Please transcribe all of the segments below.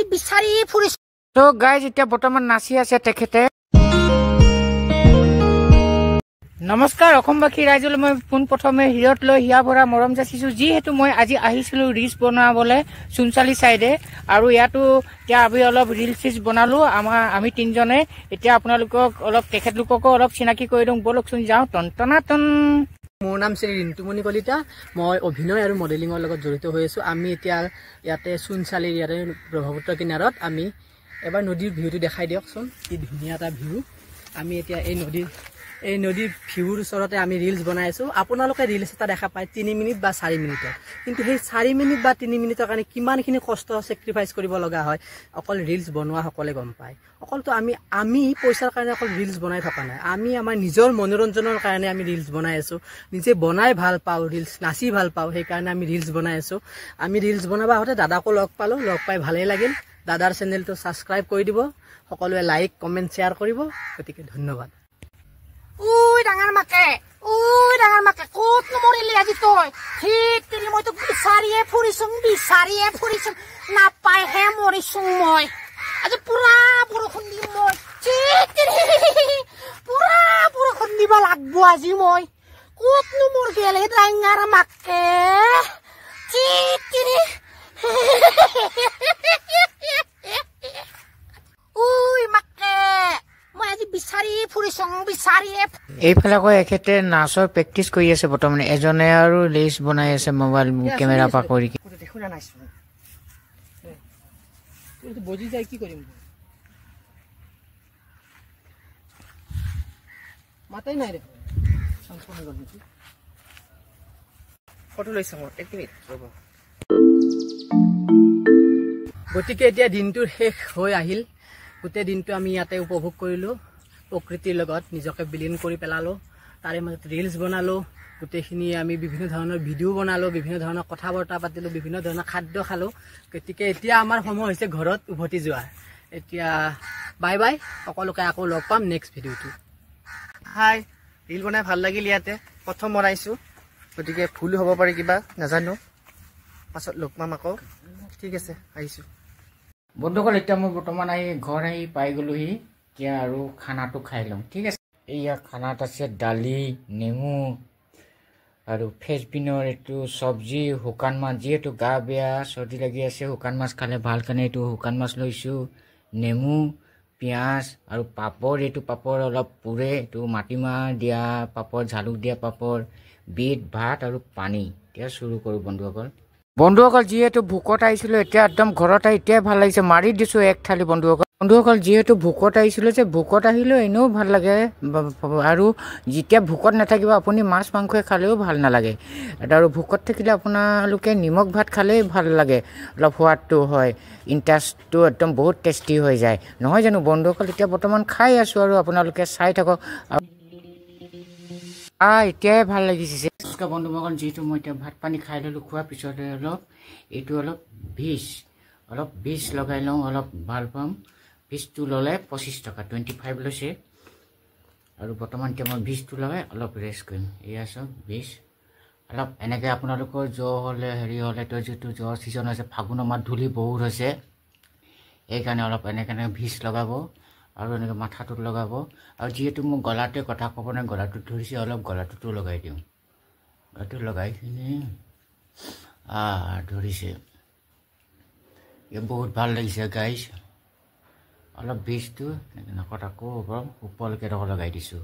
আজি বিচাৰি ফুৰিছো তো গাইজ এতিয়া বৰ্তমান নাচি আছে তেখেতে নমস্কাৰ অসমবাসী ৰাইজলৈ মই পোন প্ৰথমে হিৰত লৈ হিয়া ভৰা মৰম যাচিছো যিহেতু মই আজি আহিছিলো ৰিলছ বনাবলৈ চুনচালি চাইডে আৰু ইয়াতো এতিয়া আমি অলপ ৰিলছ বনালো আমি তিনজনে এতিয়া আপোনালোকক অলপ তেখেতলোককো অলপ চিনাকি কৰি দিওঁ বলকচোন যাওঁ টনটনাটন মোৰ নাম শ্ৰী ৰিন্টুমণি কলিতা মই অভিনয় আৰু মডেলিঙৰ লগত জড়িত হৈ আছো আমি এতিয়া ইয়াতে চুনচালিৰ ইয়াতে ব্ৰহ্মপুত্ৰ কিনাৰত আমি এবাৰ নদীৰ ভিউটো দেখাই দিয়কচোন কি ধুনীয়া এটা ভিউ আমি এতিয়া এই নদীৰ ভিউৰ ওচৰতে আমি ৰিলছ বনাই আছো আপোনালোকে ৰিলছ এটা দেখা পায় 3 মিনিট বা 4 মিনিটৰ কিন্তু সেই 4 মিনিট বা 3 মিনিটৰ কাৰণে কিমানখিনি কষ্ট সেক্ৰিফাইস কৰিব লগা হয় অকল ৰিলছ বনোৱা সকলে গম পায় অকলতো আমি পইচাৰ কাৰণে অকল ৰিলছ বনাই থকা নাই আমি আমাৰ নিজৰ মনোৰঞ্জনৰ কাৰণে আমি ৰিলছ বনাই আছো নিজে বনাই ভাল পাওঁ ৰিলছ নাচি ভাল পাওঁ সেই কাৰণে আমি ৰিলছ বনাই আছো আমি ৰিলছ বনাবা হতে দাদাকো লগ পাই ভালেই লাগিল দাদাৰ চেনেলটো সাবস্ক্ৰাইব কৰি দিব সকলোৱে লাইক কমেন্ট শ্বেয়াৰ কৰিব গতিকে ধন্যবাদ উই ডাঙৰ মাকে ক'ত নমৰিলি আজি তই ঠিক তিনি মই তোক বিচাৰিয়ে ফুৰিছো নাপাইহে মৰিছো মই আজি পুৰা বৰষুণ দিম মই পুৰা বৰষুণ দিব লাগব আজি মই ক'ত নমৰ গেলে ডাঙৰ মাকে উই মাকে মই আজি বিচাৰি ফুৰিছো এইফালে কৈ এখেতে নাচৰ প্ৰেক্টিচ কৰি আছে বৰ্তমানে এজনে আৰু ৰিলছ বনাই আছে মোবাইল কেমেৰা পা কৰি দেখো না নাইছো তুই বজি যাই কি কৰিম মাতাই নাই ৰে সংস্পন্ন গল নেকি ফটো লৈছো মই 1 মিনিট ৰব গতিকে এতিয়া দিনটোৰ শেষ হৈ আহিল গোটেই দিনটো আমি ইয়াতে উপভোগ কৰিলো প্ৰকৃতিৰ লগত নিজকে বিলীন কৰি পেলালো তাৰে মাজত ৰিলছ বনালো গোটেইখিনি আমি বিভিন্ন ধৰণৰ ভিডিও বনালো বিভিন্ন ধৰণৰ কথা বৰ্তা পাতিলো বিভিন্ন ধৰণৰ খাদ্য খালো গতিকে এতিয়া আমাৰ সময় হৈছে ঘৰত উভতি যোৱা এতিয়া বাই বাই সকলোকে আকৌ লগ পাম নেক্সট ভিডিওটো হাই ৰিল বনাই ভাল লাগিল ইয়াতে প্ৰথম বনাইছো গতিকে ভুল হ'ব পাৰে কিবা নাজানো পাছত লগ পাম আকৌ ঠিক আছে আহিছো বন্ধুসকল এতিয়া মই বৰ্তমান ঘৰ আহি পাই গলোহি এতিয়া আৰু খানাটো খাই লওঁ ঠিক আছে এয়া খানাত আছে দালি নেমু আৰু ফেচবিনৰ এইটো চব্জি শুকান মাছ যিহেতু গা বেয়া চৰ্দি লাগি আছে শুকান মাছ খালে ভাল কাৰণে এইটো শুকান মাছ লৈছোঁ নেমু পিঁয়াজ আৰু পাপৰ এইটো পাপৰ অলপ পুৰে এইটো মাটিমাহ দিয়া পাপৰ জালুক দিয়া পাপৰ বিট ভাত আৰু পানী এতিয়া চুৰু কৰোঁ বন্ধুসকল যিহেতু ভোকত আহিছিলোঁ এতিয়া একদম ঘৰত আহি এতিয়াই ভাল লাগিছে মাৰি দিছোঁ এক থালি বন্ধুসকল যিহেতু ভোকত আহিছিলোঁ যে ভোকত আহিলেও এনেও ভাল লাগে আৰু যেতিয়া ভোকত নাথাকিব আপুনি মাছ মাংস খালেও ভাল নালাগে আৰু ভোকত থাকিলে আপোনালোকে নিমখ ভাত খালেই ভাল লাগে অলপ সোৱাদটো হয় ইণ্টাৰেষ্টটো একদম বহুত টেষ্টি হৈ যায় নহয় জানো বন্ধুসকল এতিয়া বৰ্তমান খাই আছোঁ আৰু আপোনালোকে চাই থাকক এতিয়াই ভাল লাগিছে বন্ধুসকল যিহেতু মই এতিয়া ভাত পানী খাই ললোঁ খোৱাৰ পিছতে অলপ বিষ লগাই লওঁ অলপ ভাল পাম বিষটো ল'লে 25 টকা 25 লৈছে আৰু বৰ্তমান এতিয়া মই বিষটো লগাই অলপ ৰেষ্ট কৰিম এয়া চাওক বিষ অলপ এনেকৈ আপোনালোকৰ জ্বৰ হ'লে হেৰি হ'লে তো যিটো জ্বৰ ছিজন হৈছে ফাগুনৰ মাহ ধূলি বহুত হৈছে সেইকাৰণে অলপ এনেকৈ বিষ লগাব আৰু এনেকৈ মাথাটোত লগাব আৰু যিহেতু মোৰ গলাটোৱে কথা ক'ব নাই গলাটো ধৰিছে অলপ গলাটোতো লগাই দিওঁ গলাটো লগাই কিনে ধৰিছে বহুত ভাল লাগিছে গাইজ অলপ বিষটো নাকত আকৌ ওপৰলৈকে লগাই দিছোঁ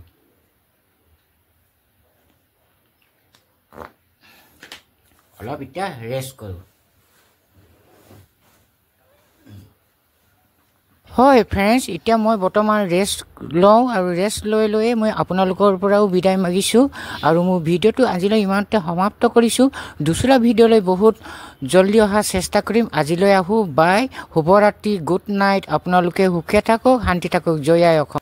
অলপ এতিয়া ৰেষ্ট কৰোঁ হয় ফ্ৰেণ্ডছ এতিয়া মই বৰ্তমান ৰেষ্ট লওঁ আৰু ৰেষ্ট লৈ মই আপোনালোকৰ পৰাও বিদায় মাগিছোঁ আৰু মোৰ ভিডিঅ'টো আজিলৈ ইমানতে সমাপ্ত কৰিছোঁ দুসৰা ভিডিঅ'লৈ বহুত জলদি অহাৰ চেষ্টা কৰিম আজিলৈ আহোঁ বাই শুভৰাত্ৰি গুড নাইট আপোনালোকে সুখে থাকক শান্তি থাকক জয় আই অসম